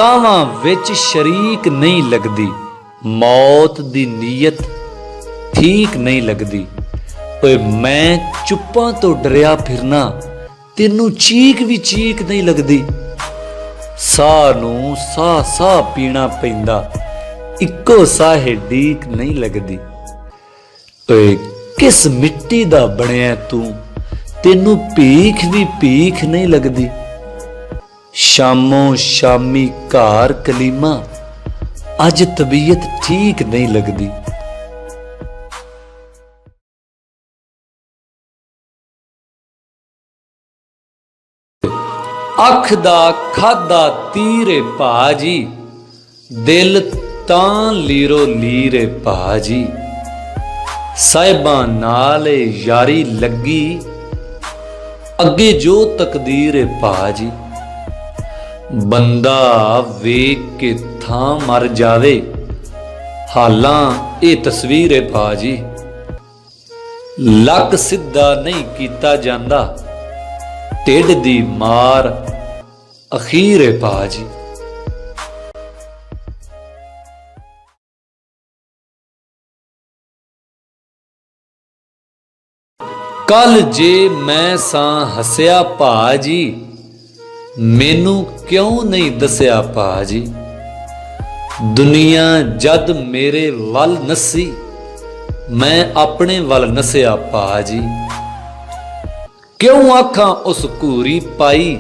ਸਾਵਾਂ ਵਿੱਚ ਸ਼ਰੀਕ ਨਹੀਂ ਲੱਗਦੀ, ਮੌਤ ਦੀ ਨੀਅਤ ਠੀਕ ਨਹੀਂ ਲੱਗਦੀ। ਓਏ ਮੈਂ ਚੁੱਪਾਂ ਤੋਂ ਡਰਿਆ ਫਿਰਨਾ, ਤੈਨੂੰ ਚੀਕ ਵੀ ਚੀਕ ਨਹੀਂ ਲੱਗਦੀ। ਸਾਹ ਨੂੰ ਸਾਹ ਸਾਹ ਪੀਣਾ ਪੈਂਦਾ, ਇੱਕੋ ਸਾਹੇ ਡੀਕ ਨਹੀਂ ਲੱਗਦੀ। ਓਏ ਕਿਸ ਮਿੱਟੀ ਦਾ ਬਣਿਆ ਤੂੰ, ਤੈਨੂੰ ਭੀਖ ਵੀ ਭੀਖ ਨਹੀਂ ਲੱਗਦੀ। ਸ਼ਾਮੋਂ ਸ਼ਾਮੀ ਘਰ ਕਲੀਮਾ, ਅੱਜ ਤਬੀਅਤ ਠੀਕ ਨਹੀਂ ਲੱਗਦੀ। ਅੱਖ ਦਾ ਖਾਦਾ ਤੀਰੇ ਭਾਜੀ, ਦਿਲ ਤਾਂ ਲੀਰੋ ਲੀਰੇ ਭਾਜੀ। ਸਾਹਿਬਾਂ ਨਾਲ ਯਾਰੀ ਲੱਗੀ, ਅੱਗੇ ਜੋ ਤਕਦੀਰ ਏ ਭਾਜੀ। ਬੰਦਾ ਵੇਖ ਕੇ ਥਾਂ ਮਰ ਜਾਵੇ, ਹਾਲਾਂ ਇਹ ਤਸਵੀਰ ਏ ਭਾਜੀ। ਲੱਕ ਸਿੱਧਾ ਨਹੀਂ ਕੀਤਾ ਜਾਂਦਾ, ਢਿੱਡ ਦੀ ਮਾਰ ਅਖੀਰ ਏ ਭਾਜੀ। ਕੱਲ ਜੇ ਮੈਂ ਸਾਂ ਹੱਸਿਆ ਭਾਜੀ, ਮੈਨੂੰ ਕਿਉਂ ਨਹੀਂ ਦੱਸਿਆ ਭਾਜੀ। ਦੁਨੀਆ ਜਦ ਮੇਰੇ ਵੱਲ ਨੱਸੀ, ਮੈਂ ਆਪਣੇ ਵੱਲ ਨੱਸਿਆ ਭਾਜੀ। ਕਿਉਂ ਆਖਾਂ ਉਸ ਘੂਰੀ ਪਾਈ,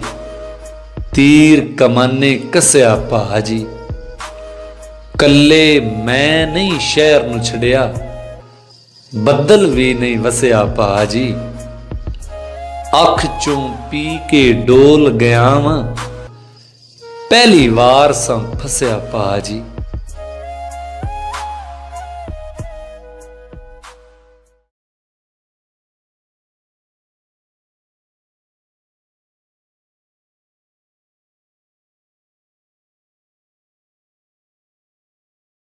ਤੀਰ ਕਮਾਨੇ ਕੱਸਿਆ ਭਾਜੀ। ਕੱਲੇ ਮੈਂ ਨਹੀਂ ਸ਼ਹਿਰ ਨੂੰ ਛੱਡਿਆ, ਬੱਦਲ ਵੀ ਨਹੀਂ ਵਸਿਆ ਭਾਜੀ। ਅੱਖ ਚੋਂ ਪੀ ਕੇ ਡੋਲ ਗਿਆ ਵਾਂ, ਪਹਿਲੀ ਵਾਰ ਸਾਂ ਫਸਿਆ ਭਾਜੀ।